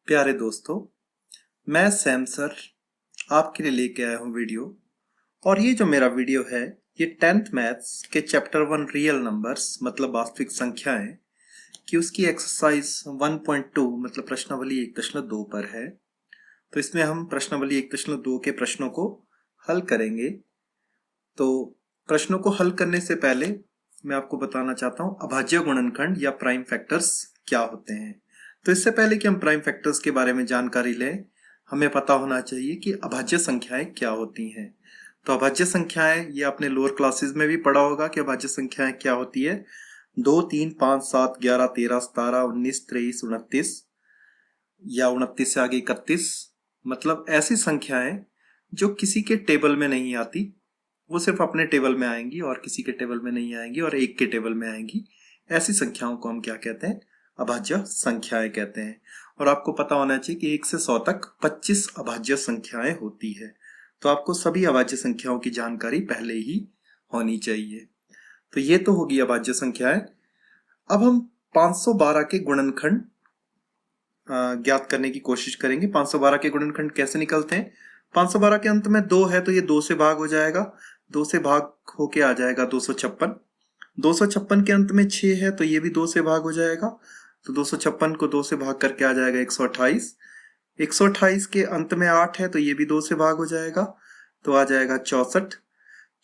प्यारे दोस्तों, मैं सैम सर आपके लिए लेके आया हूँ वीडियो। और ये जो मेरा वीडियो है ये 10th मैथ्स के चैप्टर 1 रियल नंबर्स मतलब वास्तविक संख्याएं कि उसकी एक्सरसाइज 1.2 मतलब प्रश्नावली 1.2 पर है। तो इसमें हम प्रश्नावली 1.2 के प्रश्नों को हल करेंगे। तो प्रश्नों को हल करने से पहले मैं आपको बताना चाहता हूँ अभाज्य गुणनखंड या प्राइम फैक्टर्स क्या होते हैं। तो इससे पहले कि हम प्राइम फैक्टर्स के बारे में जानकारी लें, हमें पता होना चाहिए कि अभाज्य संख्याएं क्या होती हैं। तो अभाज्य संख्याएं ये आपने लोअर क्लासेस में भी पढ़ा होगा कि अभाज्य संख्याएं क्या होती है। 2, 3, 5, 7, 11, 13, 17, 19, 23, 29 या 29 से आगे 31, मतलब ऐसी संख्याएं जो किसी के टेबल में नहीं आती, वो सिर्फ अपने टेबल में आएंगी और किसी के टेबल में नहीं आएंगी और एक के टेबल में आएंगी। ऐसी संख्याओं को हम क्या कहते हैं? अभाज्य संख्याएं कहते हैं। और आपको पता होना चाहिए कि 1 से 100 तक 25 अभाज्य संख्याएं होती है। तो आपको सभी अभाज्य संख्याओं की जानकारी पहले ही होनी चाहिए। तो ये तो होगी अभाज्य संख्याएं। अब हम 512 के गुणनखंड ज्ञात करने की कोशिश करेंगे। 512 के गुणनखंड कैसे निकलते हैं? 512 के अंत में 2 है तो ये 2 से भाग हो जाएगा, 2 से भाग होके आ जाएगा 256। 256 के अंत में 6 है तो ये भी 2 से भाग हो जाएगा, तो 256 को 2 से भाग करके आ जाएगा 128। 128 के अंत में 8 है तो ये भी 2 से भाग हो जाएगा, तो आ जाएगा 64।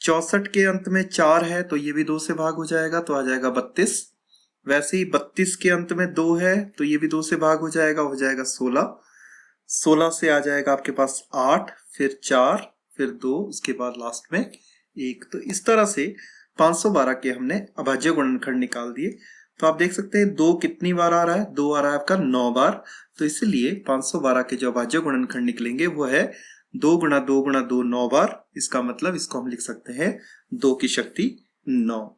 64 के अंत में 4 है तो ये भी 2 से भाग हो जाएगा, तो आ जाएगा 32। वैसे ही 32 के अंत में 2 है तो ये भी 2 से भाग हो जाएगा 16। 16 से आ जाएगा आपके पास 8, फिर 4, फिर 2, उसके बाद लास्ट में 1। तो इस तरह से 512 के हमने अभाज्य गुणनखंड निकाल दिए। तो आप देख सकते हैं 2 कितनी बार आ रहा है? 2 आ रहा है आपका 9 बार। तो इसलिए 512 के जो अभाज्य गुणनखंड निकलेंगे वो है 2 गुणा 2 गुणा 2 9 बार। इसका मतलब इसको हम लिख सकते हैं 2 की शक्ति 9।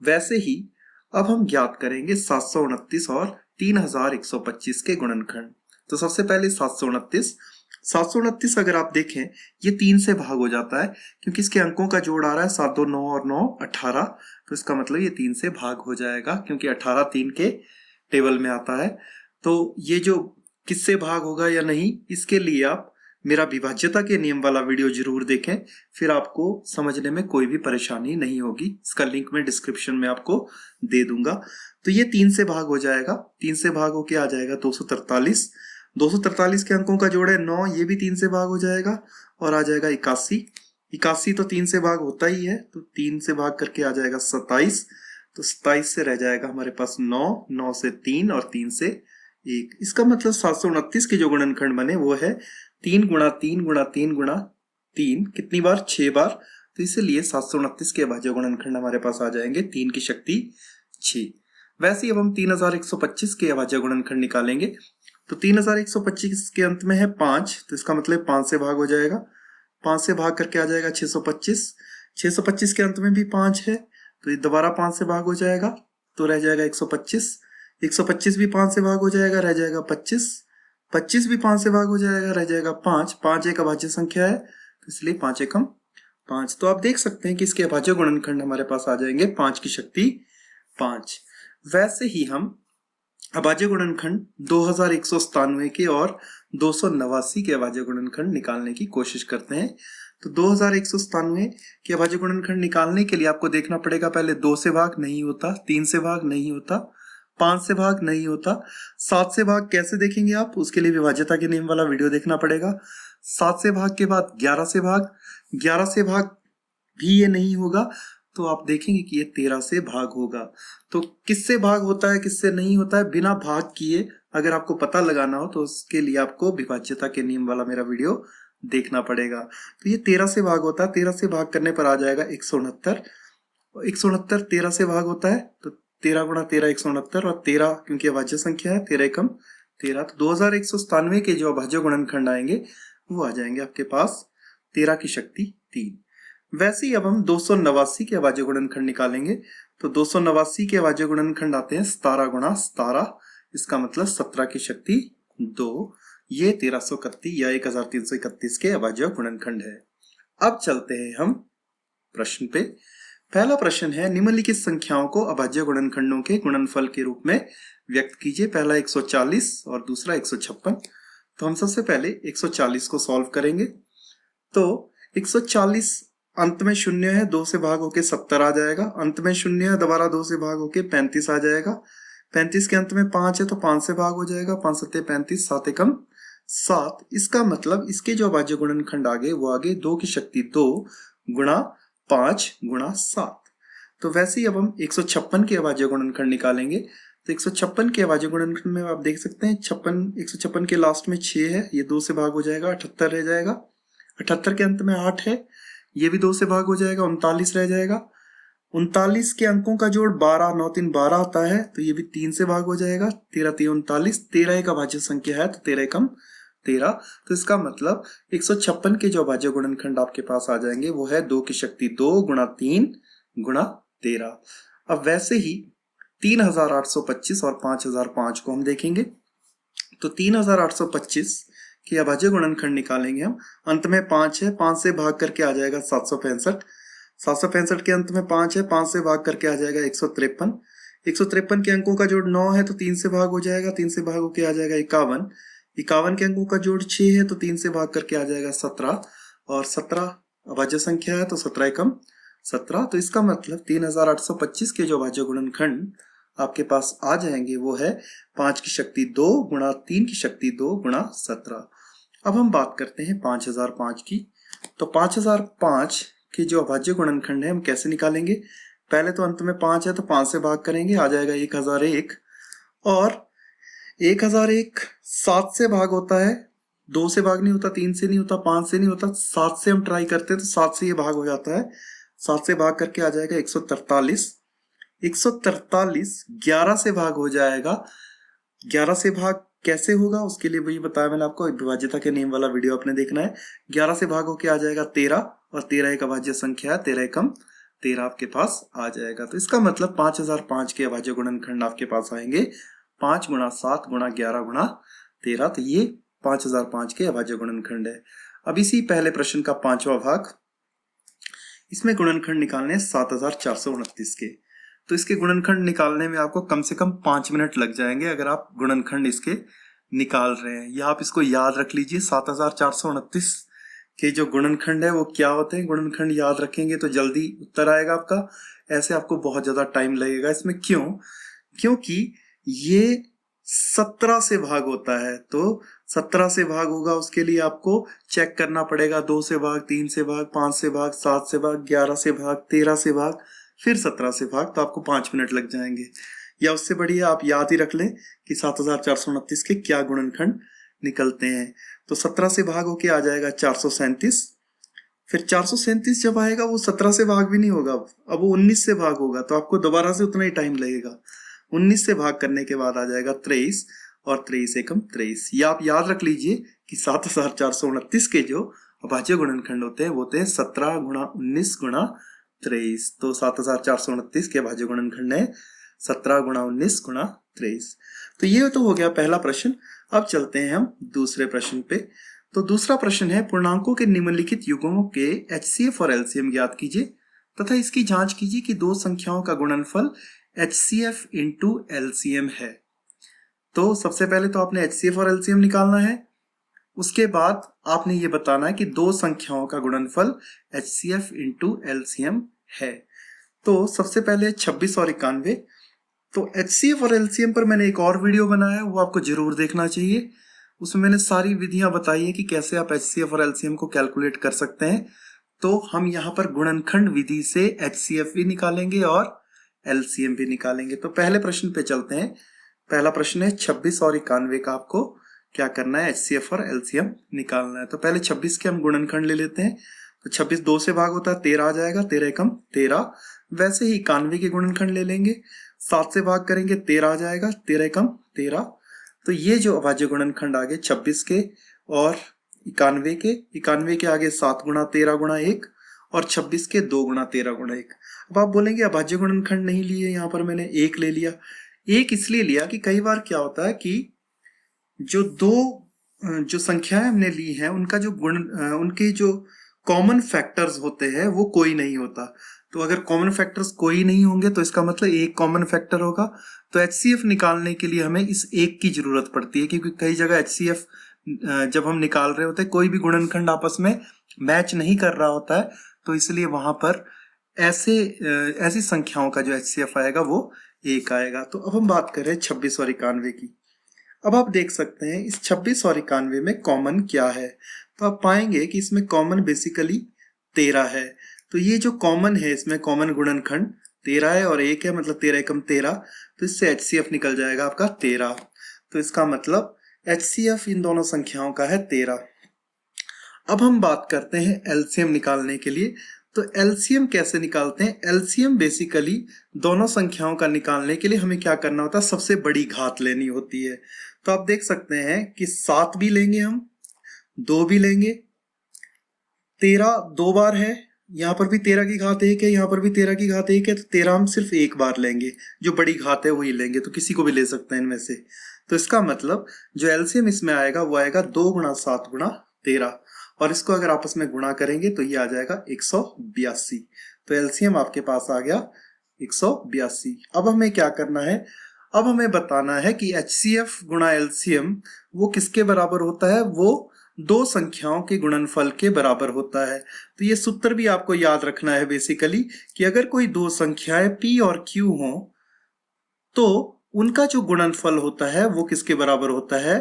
वैसे ही अब हम ज्ञात करेंगे 729 और 3125 के गुणनखंड। तो सबसे पहले 729 अगर आप देखें ये 3 से भाग हो जाता है क्योंकि इसके अंकों का जोड़ आ रहा है 7, 2, 9 और 9 18। तो इसका मतलब ये 3 से भाग हो जाएगा क्योंकि 18 3 के टेबल में आता है। तो ये जो किससे भाग होगा या नहीं, इसके लिए आप मेरा विभाज्यता के नियम वाला वीडियो जरूर देखें, फिर आपको समझने में कोई भी परेशानी नहीं होगी। इसका लिंक मैं डिस्क्रिप्शन में आपको दे दूंगा। तो ये 3 से भाग हो जाएगा, 3 से भाग होके आ जाएगा 243। 243 के अंकों का जोड़ है 9, ये भी 3 से भाग हो जाएगा और आ जाएगा 81। 81 तो 3 से भाग होता ही है, तो 3 से भाग करके आ जाएगा 27। तो 27 से रह जाएगा हमारे पास 9, 9 से 3 और 3 से 1। इसका मतलब 729 के जो गुणनखंड बने वो है 3 गुणा 3 गुणा 3 गुणा 3, कितनी बार? 6 बार। तो इसलिए 729 के अभाज्य गुणनखंड हमारे पास आ जाएंगे 3 की शक्ति 6। वैसे ही अब हम 3125 के अभाज्य गुणनखंड निकालेंगे। तो 3125 के अंत में है 5, तो इसका मतलब 5 से भाग हो जाएगा, 5 से भाग करके आ जाएगा 625। 625 के अंत में भी 5 है तो ये दोबारा 5 से भाग हो जाएगा, तो रह जाएगा 125। 125 भी 5 से भाग हो जाएगा, रह जाएगा 25। 25 भी 5 से भाग हो जाएगा, रह जाएगा 5। 5 एक अभाज्य संख्या है तो इसलिए 5 एकम 5। तो आप देख सकते हैं कि इसके अभाज्य गुणनखंड हमारे पास आ जाएंगे 5 की शक्ति 5। वैसे ही हम अभाज्य गुणनखंड 2197 के और 289 के अभाज्य गुणनखंड निकालने की कोशिश करते हैं। तो 2197 के अभाज्य गुणनखंड निकालने के लिए आपको देखना पड़ेगा, पहले 2 से भाग नहीं होता, 3 से भाग नहीं होता, 5 से भाग नहीं होता, 7 से भाग कैसे देखेंगे आप? उसके लिए विभाज्यता के नियम वाला वीडियो देखना पड़ेगा। 7 से भाग के बाद 11 से भाग, 11 से भाग भी ये नहीं होगा, तो आप देखेंगे कि ये 13 से भाग होगा। तो किससे भाग होता है किससे नहीं होता है बिना भाग किए अगर आपको पता लगाना हो तो उसके लिए आपको विभाज्यता के नियम वाला मेरा वीडियो देखना पड़ेगा। तो ये 13 से भाग होता है, 13 से भाग करने पर आ जाएगा 169। 169 13 से भाग होता है तो 13 गुणा 13 169, और 13 क्योंकि अभाज्य संख्या है 13 एकम 13। तो 2197 के जो अभाज्य गुणनखंड आएंगे वो आ जाएंगे आपके पास 13 की शक्ति 3। वैसे ही अब हम 289 के अभाज्य गुणनखंड निकालेंगे। तो 289 के अभाज्य गुणनखंड आते हैं 17 गुणा 17, इसका मतलब 17 की शक्ति 2। ये 1331 या 1331 के अभाज्य गुणनखंड है। अब चलते हैं हम प्रश्न पे। पहला प्रश्न है, निम्नलिखित संख्याओं को अभाज्य गुणनखंडों के गुणनफल के रूप में व्यक्त कीजिए। पहला 140 और दूसरा 156। तो हम सबसे पहले 140 को सॉल्व करेंगे। तो 140 अंत में शून्य है, 2 से भाग होके 70 आ जाएगा। अंत में शून्य है, दोबारा 2 से भाग होके 35 आ जाएगा। 35 के अंत में 5 है तो 5 से भाग हो जाएगा। 5 सत्ते 35, 7 एकम 7। इसका मतलब इसके जो अभाज्य गुणनखंड आगे वो आगे 2 की शक्ति 2 गुणा 5 गुणा 7। तो वैसे ही अब हम 156 के अभाज्य गुणनखंड निकालेंगे। तो 156 के अभाज्य गुणनखंड में आप देख सकते हैं 156 के लास्ट में 6 है, ये 2 से भाग हो जाएगा, 78 रह जाएगा। 78 के अंत में 8 है, ये भी 2 से भाग हो जाएगा, 39 रह जाएगा। 39 के अंकों का जोड़ 12, 9 3 12 आता है, तो ये भी 3 से भाग हो जाएगा। 13 3 39, 13 एक अभाज्य संख्या है तो 13 एकम 13। तो इसका मतलब 156 के जो अभाज्य गुणनखंड आपके पास आ जाएंगे वो है 2 की शक्ति 2 गुणा 3 गुणा 13। अब वैसे ही 3825 और 5005 को हम देखेंगे। तो 3825 के अभाज्य गुणनखंड निकालेंगे हम। अंत में 5 है, 5 से भाग करके आ जाएगा 765। 765 के अंत में 5 है, 5 से भाग करके आ जाएगा 153। 153 के अंकों का जोड़ 9 है तो 3 से भाग हो जाएगा, 3 से भाग होके आ जाएगा 51। 51 के अंकों का जोड़ 6 है तो 3 से भाग करके आ जाएगा 17, और 17 अभाज्य संख्या है तो 17 एकम 17। तो इसका मतलब 3825 के जो अभाज्य गुणनखंड आपके पास आ जाएंगे वो है 5 की शक्ति 2 गुणा 3 की शक्ति 2 गुणा 17। अब हम बात करते हैं 5005 की। तो 5005 के जो अभाज्य गुणनखंड है हम कैसे निकालेंगे। पहले तो अंत में 5 है तो 5 से भाग करेंगे, आ जाएगा 1001। और 1001 7 से भाग होता है, 2 से भाग नहीं होता, 3 से नहीं होता, 5 से नहीं होता, 7 से हम ट्राई करते हैं तो 7 से ये भाग हो जाता है। 7 से भाग करके आ जाएगा 143। 143 11 से भाग हो जाएगा। 11 से भाग कैसे होगा उसके लिए वही बताया मैंने आपको, विभाज्यता के नियम वाला वीडियो आपने देखना है। 11 से भाग होके आ जाएगा 13, और 13 एक अभाज्य संख्या है, 13 एकम 13 आपके पास आ जाएगा। तो इसका मतलब 5005 के अभाज्य गुणनखंड आपके पास आएंगे 5 गुणा 7 गुणा 11 गुणा 13। तो ये 5005 के अभाज्य गुणनखंड है। अब इसी पहले प्रश्न का 5वां भाग, इसमें गुणनखंड निकालने हैं 7429 के। तो इसके गुणनखंड निकालने में आपको कम से कम 5 मिनट लग जाएंगे अगर आप गुणनखंड इसके निकाल रहे हैं। या आप इसको याद रख लीजिए, 7429 के जो गुणनखंड है वो क्या होते हैं। गुणनखंड याद रखेंगे तो जल्दी उत्तर आएगा आपका, ऐसे आपको बहुत ज्यादा टाइम लगेगा इसमें। क्यों? क्योंकि ये 17 से भाग होता है, तो 17 से भाग होगा उसके लिए आपको चेक करना पड़ेगा। 2 से भाग, 3 से भाग, 5 से भाग, 7 से भाग, 11 से भाग, 13 से भाग, फिर 17 से भाग, तो आपको 5 मिनट लग जाएंगे। या उससे बढ़िया आप याद ही रख लें कि 7429 के क्या गुणनखंड निकलते हैं। तो 17 से भाग होके आ जाएगा 437। फिर 437 जब आएगा वो 17 से भाग भी नहीं होगा, अब वो 19 से भाग होगा, तो आपको दोबारा से उतना ही टाइम लगेगा। 19 से भाग करने के बाद आ जाएगा 23, और 23 एकम 23। ये आप याद रख लीजिए कि 7429 के जो अभाज्य गुणनखंड होते हैं वो होते हैं 17 गुणा 19 गुणा 23। तो 7429 के अभाज्य गुणनखंड है 17 गुणा 19 गुणा 23। तो ये तो हो गया पहला प्रश्न। अब चलते हैं हम दूसरे प्रश्न पे। तो दूसरा प्रश्न है, पूर्णांकों के निम्नलिखित युग्मों के HCF और LCM ज्ञात कीजिए तथा इसकी जांच कीजिए कि दो संख्याओं का गुणनफल HCF इंटू LCM है। तो सबसे पहले तो आपने HCF और LCM निकालना है, उसके बाद आपने ये बताना है कि दो संख्याओं का गुणनफल HCF इंटू LCM है। तो सबसे पहले 26 और 91। तो HCF और LCM पर मैंने एक और वीडियो बनाया है, वो आपको जरूर देखना चाहिए। उसमें मैंने सारी विधियां बताई है कि कैसे आप HCF और LCM को कैलकुलेट कर सकते हैं। तो हम यहाँ पर गुणनखंड विधि से HCF भी निकालेंगे और LCM भी निकालेंगे। तो पहले प्रश्न पे चलते हैं। पहला प्रश्न है 26 और 91 का आपको क्या करना है, HCF और LCM निकालना है। तो पहले 26 के हम गुणनखंड ले लेते हैं। तो 26 2 से भाग होता है, 13 आ जाएगा, 13 एकम 13। वैसे ही 91 के गुणनखंड ले लेंगे, 7 से भाग करेंगे, 13 आ जाएगा, 13 एकम 13। तो ये जो अभाज्य गुणनखंड आगे 26 के और 91 के आगे 7 गुणा 13 गुणा 1 और 26 के 2 गुणा 13 गुणा 1। अब आप बोलेंगे अभाज्य गुणनखंड नहीं लिए, यहाँ पर मैंने 1 ले लिया। 1 इसलिए लिया कि कई बार क्या होता है कि जो जो संख्याएं हमने ली हैं उनका जो उनके जो कॉमन फैक्टर्स होते हैं वो कोई नहीं होता। तो अगर कॉमन फैक्टर्स कोई नहीं होंगे तो इसका मतलब एक कॉमन फैक्टर होगा। तो HCF निकालने के लिए हमें इस एक की जरूरत पड़ती है, क्योंकि कई जगह HCF जब हम निकाल रहे होते हैं कोई भी गुणनखंड आपस में मैच नहीं कर रहा होता है, तो इसलिए वहां पर ऐसी संख्याओं का जो HCF आएगा वो एक आएगा। तो अब हम बात करें 26 और 91 की। अब आप देख सकते हैं इस 26 और 91 में कॉमन क्या है। तो आप पाएंगे कि इसमें कॉमन बेसिकली 13 है। तो ये जो कॉमन है इसमें कॉमन गुणनखंड 13 है और 1 है, मतलब 13 एकम 13, तो इससे HCF निकल जाएगा आपका 13। तो इसका मतलब HCF इन दोनों संख्याओं का है 13। अब हम बात करते हैं LCM निकालने के लिए। तो LCM कैसे निकालते हैं? LCM बेसिकली दोनों संख्याओं का निकालने के लिए हमें क्या करना होता है, सबसे बड़ी घात लेनी होती है। तो आप देख सकते हैं कि 7 भी लेंगे, हम 2 भी लेंगे, 13 2 बार है, यहाँ पर भी 13 की घात 1 है, यहाँ पर भी 13 की घात 1 है, तो 13 हम सिर्फ एक बार लेंगे, जो बड़ी घात है वही लेंगे, तो किसी को भी ले सकते हैं इनमें से। तो इसका मतलब जो एलसीएम इसमें आएगा वो आएगा 2 गुणा 7 गुणा 13, और इसको अगर आपस में गुणा करेंगे तो ये आ जाएगा 182। तो एलसीएम आपके पास आ गया 182। अब हमें क्या करना है, अब हमें बताना है कि HCF गुणा LCM वो किसके बराबर होता है, वो दो संख्याओं के गुणनफल के बराबर होता है। तो ये सूत्र भी आपको याद रखना है बेसिकली, कि अगर कोई दो संख्याएं P और Q हो तो उनका जो गुणनफल होता है वो किसके बराबर होता है,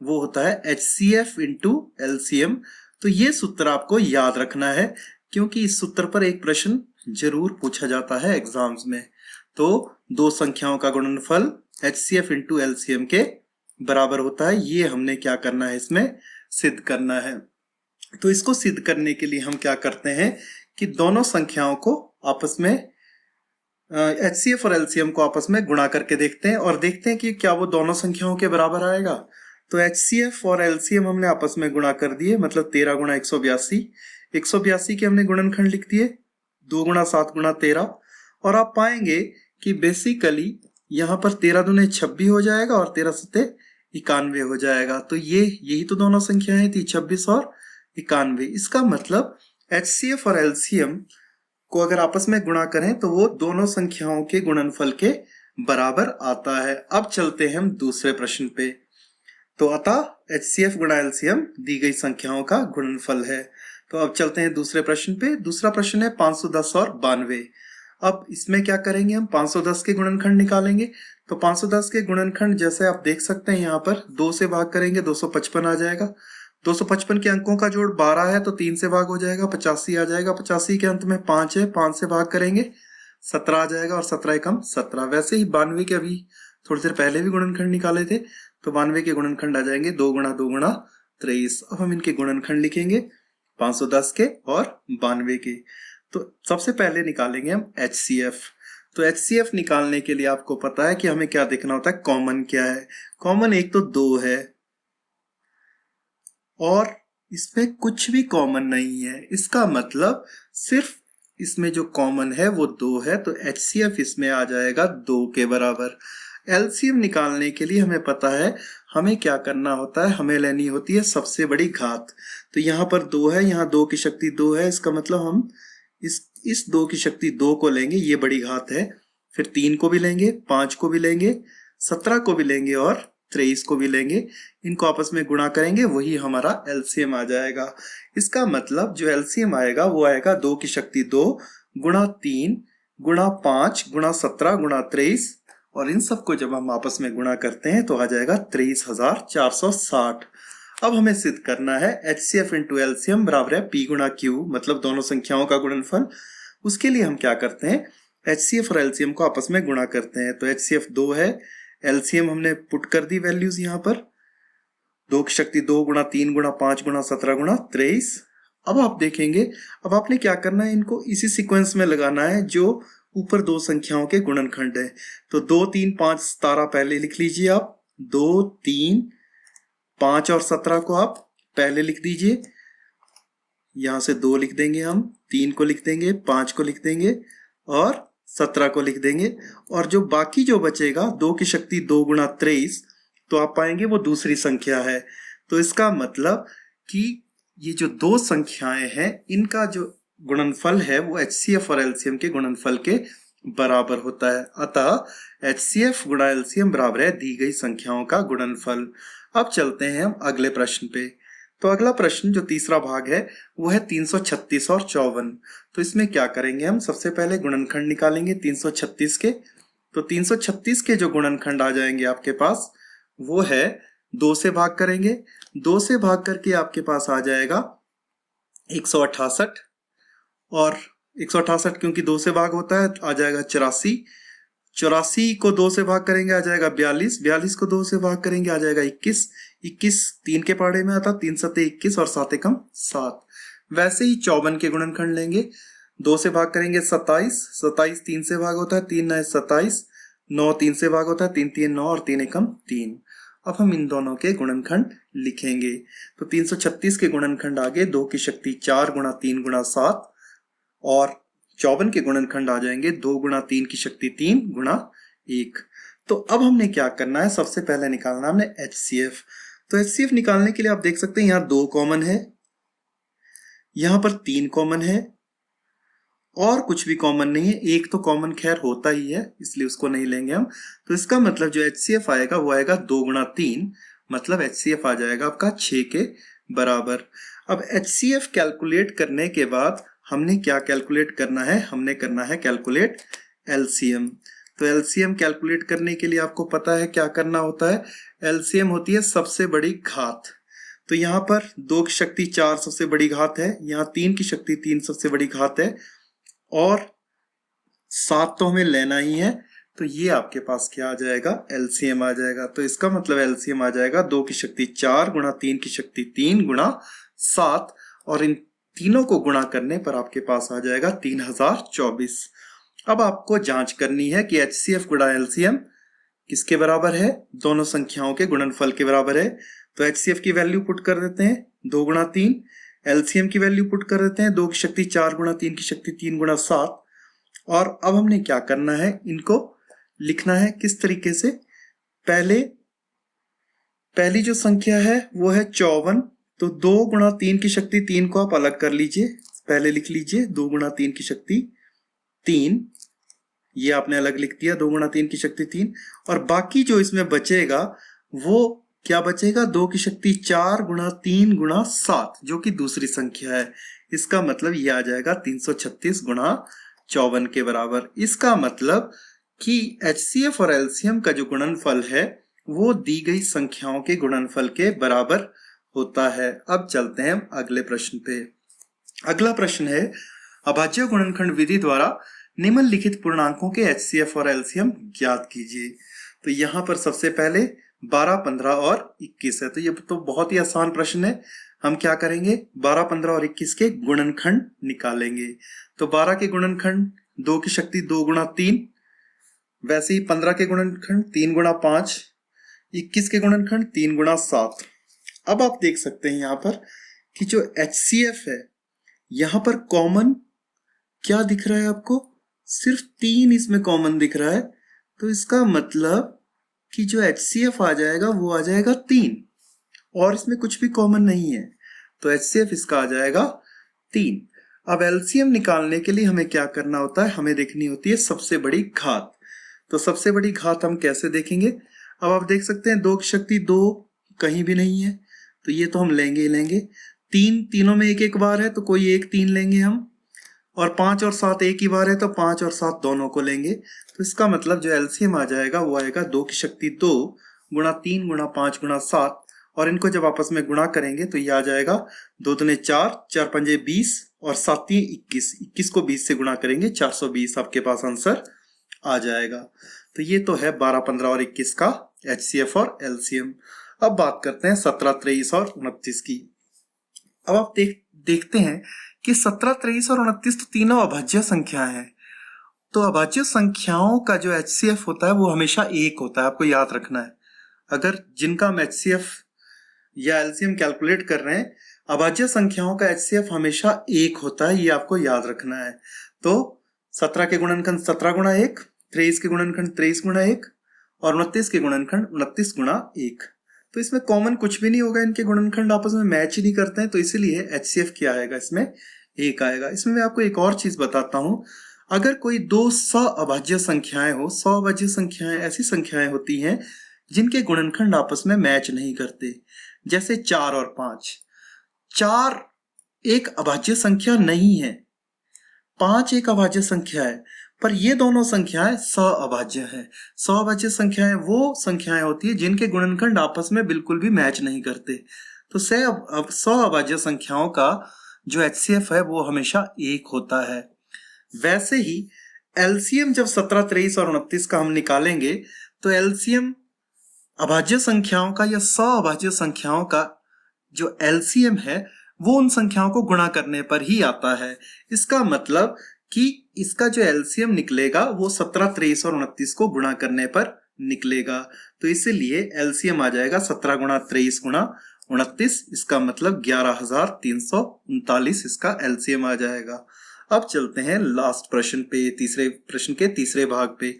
वो होता है HCF इंटू LCM। तो ये सूत्र आपको याद रखना है, क्योंकि इस सूत्र पर एक प्रश्न जरूर पूछा जाता है एग्जाम्स में। तो दो संख्याओं का गुणनफल HCF इंटू LCM के बराबर होता है, ये हमने क्या करना है, इसमें सिद्ध करना है। तो इसको सिद्ध करने के लिए हम क्या करते हैं कि दोनों संख्याओं को आपस में HCF और LCM को आपस में गुणा करके देखते हैं और देखते हैं कि क्या वो दोनों संख्याओं के बराबर आएगा। तो HCF और LCM हमने आपस में गुणा कर दिए, मतलब 13 गुणा 182, 182 के हमने गुणनखंड लिख दिए 2 गुणा 7 गुणा 13, और आप पाएंगे कि बेसिकली यहाँ पर 13 दूने 26 हो जाएगा और 13 सत्ते 91 हो जाएगा। तो ये यही तो दोनों संख्याएं थी, 26 और 91। इसका मतलब HCF और LCM को अगर आपस में गुणा करें तो वो दोनों संख्याओं के गुणनफल के बराबर आता है। अब चलते हैं हम दूसरे प्रश्न पे। तो अतः HCF गुणा LCM दी गई संख्याओं का गुणनफल है। तो अब चलते हैं दूसरे प्रश्न पे। दूसरा प्रश्न है 510 और 92। अब इसमें क्या करेंगे, हम 510 के गुणनखंड निकालेंगे। तो 510 के गुणनखंड जैसे आप देख सकते हैं, यहाँ पर 2 से भाग करेंगे 255 आ जाएगा। 255 के अंकों का जोड़ 12 है तो 3 से भाग हो जाएगा 85 आ जाएगा। 85 के अंत में 5 है, 5 से भाग करेंगे 17 आ जाएगा, और 17 एकम 17। वैसे ही 92 के अभी थोड़ी देर पहले भी गुणनखंड निकाले थे, तो 92 के गुणनखंड आ जाएंगे 2 गुणा 2 गुणा 23। अब हम इनके गुणनखंड लिखेंगे 510 के और 92 के। तो सबसे पहले निकालेंगे हम HCF। तो HCF निकालने के लिए आपको पता है कि हमें क्या देखना होता है, कॉमन क्या है। कॉमन एक तो 2 है और इसमें कुछ भी कॉमन नहीं है, इसका मतलब सिर्फ इसमें जो कॉमन है वो 2 है, तो HCF इसमें आ जाएगा 2 के बराबर। LCM निकालने के लिए हमें पता है हमें क्या करना होता है, हमें लेनी होती है सबसे बड़ी घात। तो यहाँ पर 2 है, यहाँ 2 की शक्ति 2 है, इसका मतलब हम इस 2 की शक्ति 2 को लेंगे, ये बड़ी घात है। फिर 3 को भी लेंगे, 5 को भी लेंगे, 17 को भी लेंगे और 23 को भी लेंगे। इनको आपस में गुणा करेंगे, वही हमारा LCM आ जाएगा। इसका मतलब जो LCM आएगा वो आएगा 2 की शक्ति 2 गुणा 3 गुणा 5 गुणा 17 गुणा 23, और इन सबको जब हम आपस में गुणा करते हैं तो आ जाएगा 23,460। अब हमें सिद्ध करना है HCF इंटू LCM बराबर है P गुणा Q, मतलब दोनों संख्याओं का गुणनफल। उसके लिए हम क्या करते हैं, HCF और LCM को आपस में गुणा करते हैं। तो HCF 2 है, LCM हमने पुट कर दी वैल्यूज यहाँ पर, 2 की शक्ति 2 गुणा 3 गुणा 5 गुणा 17 गुणा 23। अब आप देखेंगे, अब आपने क्या करना है, इनको इसी सीक्वेंस में लगाना है जो ऊपर दो संख्याओं के गुणनखंड है। तो 2 3 5 17 पहले लिख लीजिए आप, 2 3 5 और 17 को आप पहले लिख दीजिए, यहां से 2 लिख देंगे हम, 3 को लिख देंगे, 5 को लिख देंगे और 17 को लिख देंगे। और जो बाकी जो बचेगा 2 की शक्ति 2 गुणा 23, तो आप पाएंगे वो दूसरी संख्या है। तो इसका मतलब कि ये जो दो संख्याएं हैं इनका जो गुणनफल है वो HCF और LCM के गुणनफल के बराबर होता है। अतः HCF गुणा LCM बराबर है दी गई संख्याओं का गुणनफल। अब चलते हैं हम अगले प्रश्न पे। तो अगला प्रश्न जो तीसरा भाग है वो है 336 और 54। तो इसमें क्या करेंगे हम, सबसे पहले गुणनखंड निकालेंगे 336 के। तो 336 के जो गुणनखंड आ जाएंगे आपके पास वो है 2 से भाग करेंगे, 2 से भाग करके आपके पास आ जाएगा 168, और 168 क्योंकि 2 से भाग होता है आ जाएगा 84, 84 को 2 से भाग करेंगे आ जाएगा 42, 42 को 2 से भाग करेंगे आ जाएगा 21, 21 3 के पहाड़े में आता, 3 सत्ते 21 और 7 एकम 7। वैसे ही 54 के गुणनखंड लेंगे, 2 से भाग करेंगे 27, 27 3 से भाग होता है, 3 9 27, 9 3 से भाग होता है, 3 3 9 और 3 एकम 3। अब हम इन दोनों के गुणनखंड लिखेंगे। तो 336 के गुणनखंड आगे 2 की शक्ति 4 गुणा 3 गुणा 7, और 54 के गुणनखंड आ जाएंगे 2 गुणा 3 की शक्ति 3 गुणा 1। तो अब हमने क्या करना है, सबसे पहले निकालना हमने HCF। तो HCF निकालने के लिए आप देख सकते हैं यहाँ 2 कॉमन है, यहाँ पर 3 कॉमन है, और कुछ भी कॉमन नहीं है। एक तो कॉमन खैर होता ही है इसलिए उसको नहीं लेंगे हम। तो इसका मतलब जो HCF आएगा वो आएगा 2 गुणा 3, मतलब HCF आ जाएगा आपका 6 के बराबर। अब HCF कैलकुलेट करने के बाद हमने क्या कैलकुलेट करना है, हमने करना है कैलकुलेट LCM। तो LCM कैलकुलेट करने के लिए आपको पता है क्या करना होता है, LCM होती है सबसे बड़ी घात। तो यहाँ पर 2 की शक्ति 4 सबसे बड़ी घात है, यहाँ 3 की शक्ति 3 सबसे बड़ी घात है, और 7 तो हमें लेना ही है। तो ये आपके पास क्या आ जाएगा, LCM आ जाएगा। तो इसका मतलब LCM आ जाएगा 2 की शक्ति 4 गुणा 3 की शक्ति 3 गुणा 7, और इन तीनों को गुणा करने पर आपके पास आ जाएगा 3024। अब आपको जांच करनी है कि HCF गुणा LCM किसके बराबर है, दोनों संख्याओं के गुणनफल के बराबर है। तो HCF की वैल्यू पुट कर देते हैं 2 गुणा 3, LCM की वैल्यू पुट कर देते हैं 2 की शक्ति 4 गुणा 3 की शक्ति 3 गुणा 7। और अब हमने क्या करना है, इनको लिखना है किस तरीके से, पहली जो संख्या है वो है 54। तो 2 गुणा 3 की शक्ति 3 को आप अलग कर लीजिए, पहले लिख लीजिए 2 गुणा 3 की शक्ति 3, ये आपने अलग लिख दिया 2 गुणा 3 की शक्ति 3। और बाकी जो इसमें बचेगा वो क्या बचेगा, 2 की शक्ति 4 गुणा 3 गुणा 7 जो कि दूसरी संख्या है। इसका मतलब ये आ जाएगा 336 गुणा 54 के बराबर। इसका मतलब कि HCF और LCM का जो गुणनफल है वो दी गई संख्याओं के गुणनफल के बराबर होता है। अब चलते हैं अगले प्रश्न पे। अगला प्रश्न है, अभाज्य गुणनखंड विधि द्वारा निम्नलिखित पूर्णांकों के HCF और LCM ज्ञात कीजिए। तो यहाँ पर सबसे पहले 12, 15 और 21 है। तो ये तो बहुत ही आसान प्रश्न है। हम क्या करेंगे, 12, 15 और 21 के गुणनखंड निकालेंगे। तो 12 के गुणनखंड 2 की शक्ति 2 गुणा 3, वैसे ही 15 के गुणनखंड 3 गुणा 5, 21 के गुणनखंड 3 गुणा 7। अब आप देख सकते हैं यहाँ पर कि जो HCF है यहाँ पर कॉमन क्या दिख रहा है आपको, सिर्फ 3 इसमें कॉमन दिख रहा है। तो इसका मतलब कि जो HCF आ जाएगा वो आ जाएगा 3, और इसमें कुछ भी कॉमन नहीं है। तो HCF इसका आ जाएगा 3। अब LCM निकालने के लिए हमें क्या करना होता है, हमें देखनी होती है सबसे बड़ी घात। तो सबसे बड़ी घात हम कैसे देखेंगे, अब आप देख सकते हैं 2 की शक्ति 2 कहीं भी नहीं है, तो ये तो हम लेंगे ही लेंगे। 3 तीनों में एक एक बार है तो कोई एक 3 लेंगे हम, और 5 और 7 एक ही बार है तो 5 और 7 दोनों को लेंगे। तो इसका मतलब जो LCM आ जाएगा वो आएगा 2 की शक्ति 2 गुणा 3 गुणा 5 गुणा 7, और इनको जब आपस में गुणा करेंगे तो ये आ जाएगा 2 दूने 4, 4 पंजे 20 और 7 21, 21 को 20 से गुणा करेंगे 420, आपके पास आंसर आ जाएगा। तो ये तो है 12, 15 और 21 का HCF और LCM। अब बात करते हैं 17, 23 और 29 की। अब आप देखते हैं कि 17, 23 और 29 तो तीनों अभाज्य संख्या है। तो अभाज्य संख्याओं का जो HCF होता है वो हमेशा 1 होता है, आपको याद रखना है। अगर जिनका हम HCF या LCM कैलकुलेट कर रहे हैं, अभाज्य संख्याओं का HCF हमेशा 1 होता है, ये आपको याद रखना है। तो 17 के गुणनखंड 17 गुणा 1, 23 के गुणनखंड 23 गुणा 1, और 29 के गुणनखंड 29 गुणा 1। तो इसमें कॉमन कुछ भी नहीं होगा, इनके गुणनखंड आपस में मैच ही नहीं करते हैं, तो इसीलिए HCF क्या आएगा इसमें 1 आएगा। इसमें मैं आपको एक और चीज बताता हूं, अगर कोई दो सअभाज्य संख्याएं हो, सअभाज्य संख्याएं ऐसी संख्याएं होती हैं जिनके गुणनखंड आपस में मैच नहीं करते, जैसे 4 और 5। 4 एक अभाज्य संख्या नहीं है, 5 एक अभाज्य संख्या है, पर ये दोनों संख्याएं सअभाज्य है। सअभाज्य संख्याएं वो संख्याएं होती है जिनके गुणनखंड आपस में बिल्कुल भी मैच नहीं करते। तो सअभाज्य संख्याओं का जो HCF है वो हमेशा 1 होता है। वैसे ही एलसीएम जब 17, 23 और 29 का हम निकालेंगे तो एलसीएम अभाज्य संख्याओं का या सअभाज्य संख्याओं का जो एलसीएम है वो उन संख्याओं को गुणा करने पर ही आता है। इसका मतलब कि इसका जो एलसीएम निकलेगा वो 17, 23 और 29 को गुणा करने पर निकलेगा। तो इसीलिए एलसीएम आ जाएगा 17 गुणा 23 गुणा 29, इसका मतलब 11,339 इसका एलसीएम आ जाएगा। अब चलते हैं लास्ट प्रश्न पे, तीसरे प्रश्न के तीसरे भाग पे।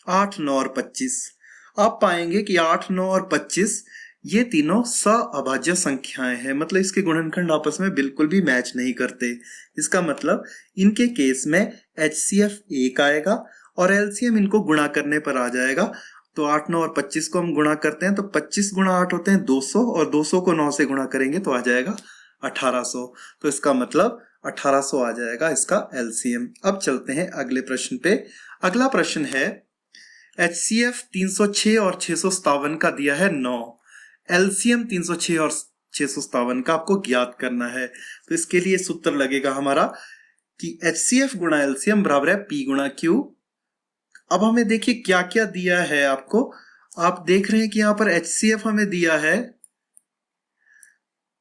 8, 9 और 25। आप पाएंगे कि 8, 9 और 25 ये तीनों सअभाज्य संख्याएं हैं, मतलब इसके गुणनखंड आपस में बिल्कुल भी मैच नहीं करते। इसका मतलब इनके केस में HCF 1 आएगा और एलसीएम इनको गुणा करने पर आ जाएगा। तो 8, 9 और 25 को हम गुणा करते हैं तो 25 गुणा 8 होते हैं 200 और 200 को 9 से गुणा करेंगे तो आ जाएगा 1800। तो इसका मतलब 1800 आ जाएगा इसका एलसीएम। अब चलते हैं अगले प्रश्न पे। अगला प्रश्न है HCF 306 और 657 का दिया है 9, एलसीएम 306 और 657 का आपको ज्ञात करना है। तो इसके लिए सूत्र लगेगा हमारा कि HCF गुणा एलसीएम बराबर है P गुणा Q। अब हमें देखिए क्या क्या दिया है आपको। आप देख रहे हैं कि यहां पर HCF हमें दिया है,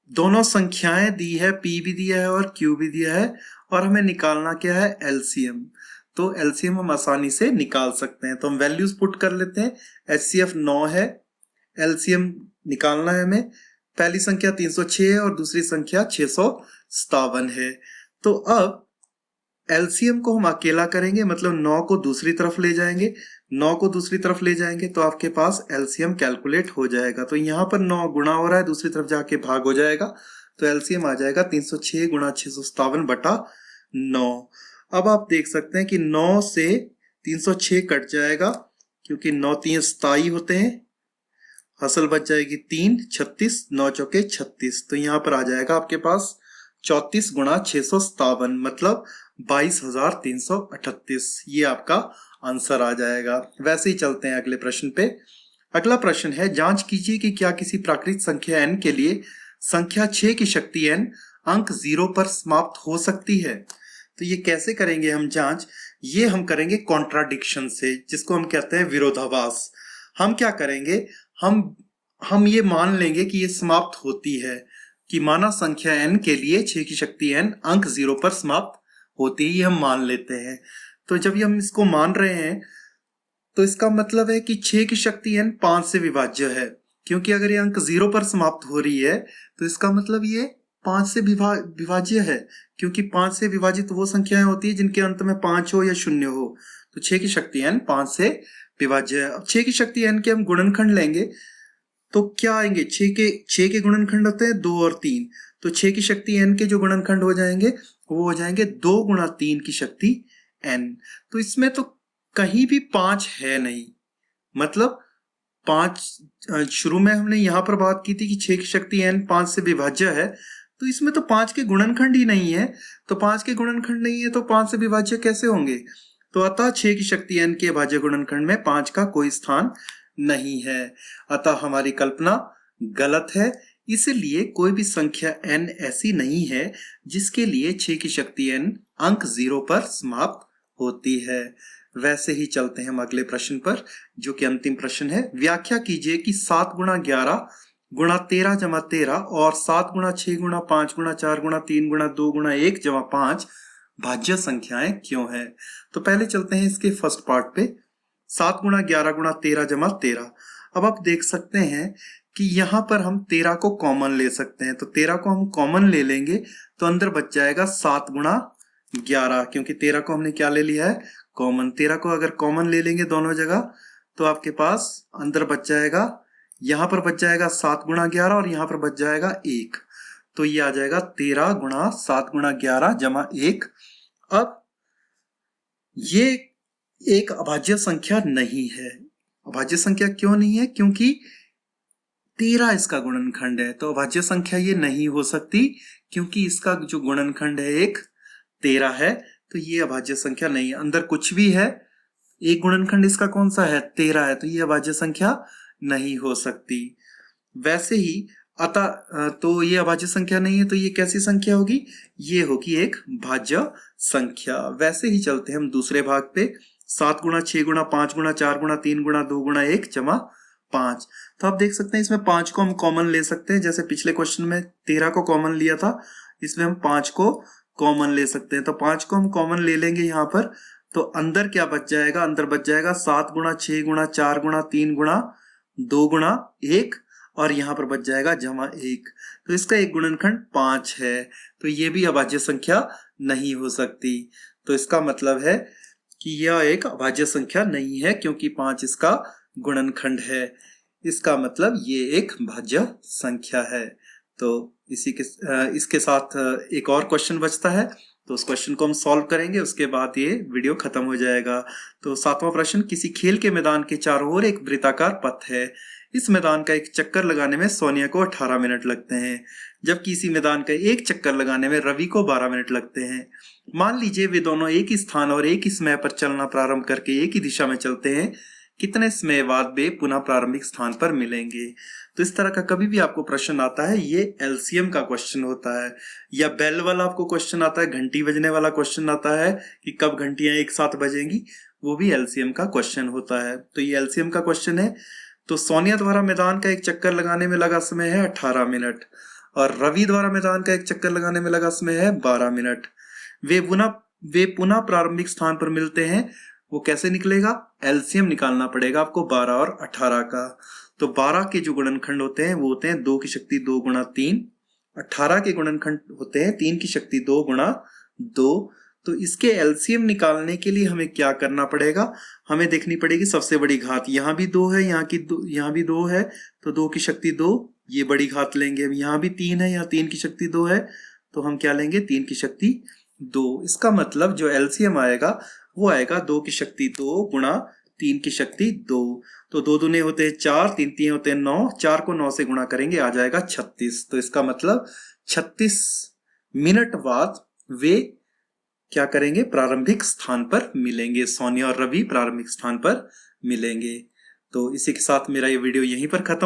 दोनों संख्याएं दी है, P भी दिया है और Q भी दिया है, और हमें निकालना क्या है एलसीएम। तो एलसीएम हम आसानी से निकाल सकते हैं, तो हम वैल्यूज पुट कर लेते हैं। HCF 9 है, एलसीएम निकालना है हमें। पहली संख्या 306 है और दूसरी संख्या 657 है। तो अब एलसीएम को हम अकेला करेंगे, मतलब 9 को दूसरी तरफ ले जाएंगे। 9 को दूसरी तरफ ले जाएंगे तो आपके पास एलसीएम कैलकुलेट हो जाएगा। तो यहां पर 9 गुणा हो रहा है, दूसरी तरफ जाके भाग हो जाएगा, तो एलसीएम आ जाएगा 306 गुणा 657 बटा 9। अब आप देख सकते हैं कि 9 से 306 कट जाएगा, क्योंकि 9 3 स्थायी होते हैं, हसल बच जाएगी 3, 36, 9 चौके 36। तो यहां पर आ जाएगा आपके पास 34 गुणा 657, मतलब 22,338। ये आपका आंसर आ जाएगा। वैसे ही चलते हैं अगले प्रश्न पे। अगला प्रश्न है, जांच कीजिए कि क्या किसी प्राकृत संख्या n के लिए संख्या 6 की शक्ति n अंक 0 पर समाप्त हो सकती है। तो ये कैसे करेंगे हम जांच? ये हम करेंगे कॉन्ट्राडिक्शन से, जिसको हम कहते हैं विरोधाभास। हम क्या करेंगे, हम ये मान लेंगे कि ये समाप्त होती है, कि माना संख्या n के लिए 6 की शक्ति n अंक 0 पर समाप्त होती ही हम मान लेते हैं। तो जब हम इसको मान रहे हैं तो इसका मतलब है कि 6 की शक्ति n 5 से विभाज्य है, क्योंकि अगर ये अंक 0 पर समाप्त हो रही है तो इसका मतलब ये 5 से विभाज्य है, क्योंकि 5 से विभाजित वो संख्याएं होती है जिनके अंत में 5 हो या 0 हो। तो 6 की शक्ति n 5 से विभाज्य है। अब 6 की शक्ति n के हम गुणनखंड लेंगे तो क्या आएंगे, 6 के गुणनखंड होते हैं 2 और 3। तो 6 की शक्ति n के जो गुणनखंड हो जाएंगे वो हो जाएंगे 2 गुणा 3 की शक्ति n। तो इसमें तो कहीं भी 5 है नहीं, मतलब 5 शुरू में हमने यहां पर बात की थी कि 6 की शक्ति n 5 से विभाज्य है, तो इसमें तो 5 के गुणनखंड ही नहीं है। तो 5 के गुणनखंड नहीं है तो 5 से विभाज्य कैसे होंगे? तो अतः 6 की शक्ति n के भाज्य गुणनखंड में 5 का कोई स्थान नहीं है। अतः हमारी कल्पना गलत है। इसलिए कोई भी संख्या n ऐसी नहीं है जिसके लिए 6 की शक्ति n अंक 0 पर समाप्त होती है। वैसे ही चलते हैं हम अगले प्रश्न पर, जो कि अंतिम प्रश्न है। व्याख्या कीजिए कि 7 गुणा 11 गुणा 13 जमा 13 और 7 गुणा 6 गुणा 5 गुणा 4 गुणा 3 गुणा 2 गुणा 1 जमा 5 भाज्य संख्याएं क्यों है। तो पहले चलते हैं इसके फर्स्ट पार्ट पे, 7 गुणा 11 गुणा 13 जमा 13। अब आप देख सकते हैं कि यहाँ पर हम 13 को कॉमन ले सकते हैं, तो 13 को हम कॉमन ले लेंगे तो अंदर बच जाएगा 7 गुणा 11, क्योंकि 13 को हमने क्या ले लिया है, कॉमन। 13 को अगर कॉमन ले लेंगे दोनों जगह तो आपके पास अंदर बच जाएगा, यहाँ पर बच जाएगा 7 गुणा 11 और यहाँ पर बच जाएगा 1। तो ये आ जाएगा 13 गुणा 7 गुणा 11 जमा 1। अब ये एक अभाज्य संख्या नहीं है। अभाज्य संख्या क्यों नहीं है? क्योंकि 13 इसका गुणनखंड है, तो अभाज्य संख्या ये नहीं हो सकती, क्योंकि इसका जो गुणनखंड है एक 13 है, तो ये अभाज्य संख्या नहीं है। अंदर कुछ भी है, एक गुणनखंड इसका कौन सा है? 13 है, तो ये अभाज्य संख्या नहीं हो सकती। वैसे ही अतः तो ये अभाज्य संख्या नहीं है, तो ये कैसी संख्या होगी? ये होगी एक भाज्य संख्या। वैसे ही चलते हैं हम दूसरे भाग पे। 7 गुणा 6 गुणा 5 गुणा 4 गुणा 3 गुणा 2 गुणा 1 जमा 5। तो आप देख सकते हैं इसमें 5 को हम कॉमन ले सकते हैं। जैसे पिछले क्वेश्चन में 13 को कॉमन लिया था, इसमें हम 5 को कॉमन ले सकते हैं। तो 5 को हम कॉमन ले लेंगे यहाँ पर, तो अंदर क्या बच जाएगा? अंदर बच जाएगा 7 गुणा 6 गुणा 4 गुणा 3 गुणा 2 गुणा 1, और यहाँ पर बच जाएगा जमा 1। तो इसका एक गुणनखंड 5 है, तो ये भी अभाज्य संख्या नहीं हो सकती। तो इसका मतलब है कि यह एक अभाज्य संख्या नहीं है, क्योंकि 5 इसका गुणनखंड है। इसका मतलब ये एक भाज्य संख्या है। तो इसके साथ एक और क्वेश्चन बचता है, तो उस क्वेश्चन को हम सॉल्व करेंगे, उसके बाद ये वीडियो खत्म हो जाएगा। तो 7वां प्रश्न, किसी खेल के मैदान के चारों ओर एक वृत्ताकार पथ है। इस मैदान का एक चक्कर लगाने में सोनिया को 18 मिनट लगते हैं, जबकि इसी मैदान का एक चक्कर लगाने में रवि को 12 मिनट लगते हैं। मान लीजिए वे दोनों एक ही स्थान और एक ही समय पर चलना प्रारंभ करके एक ही दिशा में चलते हैं। कितने समय बाद वे पुनः प्रारंभिक स्थान पर मिलेंगे? तो इस तरह का कभी भी आपको प्रश्न आता है, ये एलसीएम का क्वेश्चन होता है। या बेल वाला आपको क्वेश्चन आता है, घंटी बजने वाला क्वेश्चन आता है कि कब घंटियां एक साथ बजेंगी, वो भी एलसीएम का क्वेश्चन होता है। तो ये एलसीएम का क्वेश्चन है। तो सोनिया द्वारा मैदान का एक चक्कर लगाने में लगा समय है 18 मिनट, और रवि द्वारा मैदान का एक चक्कर लगाने में लगा समय है 12 मिनट। वे पुनः प्रारंभिक स्थान पर मिलते हैं। वो कैसे निकलेगा? एलसीएम निकालना पड़ेगा आपको 12 और 18 का। तो 12 के जो गुणनखंड होते हैं वो होते हैं 2 की शक्ति 2 गुणा 3। 18 के गुणनखंड होते हैं 3 की शक्ति 2 गुणा 2। तो इसके एलसीएम निकालने के लिए हमें क्या करना पड़ेगा? हमें देखनी पड़ेगी सबसे बड़ी घात। यहाँ भी 2 है, यहाँ भी 2 है, तो 2 की शक्ति 2, ये बड़ी घात लेंगे। अब यहाँ भी 3 है, यहाँ 3 की शक्ति 2 है, तो हम क्या लेंगे? 3 की शक्ति 2। इसका मतलब जो एलसीएम आएगा वो आएगा 2 की शक्ति 2 गुणा 3 की शक्ति 2। तो 2 दूने होते हैं 4, 3 तीन होते हैं 9, 4 को 9 से गुणा करेंगे आ जाएगा 36। तो इसका मतलब 36 मिनट बाद वे क्या करेंगे? प्रारंभिक स्थान पर मिलेंगे। सोनिया और रवि प्रारंभिक स्थान पर मिलेंगे। तो इसी के साथ मेरा ये वीडियो यहीं पर खत्म।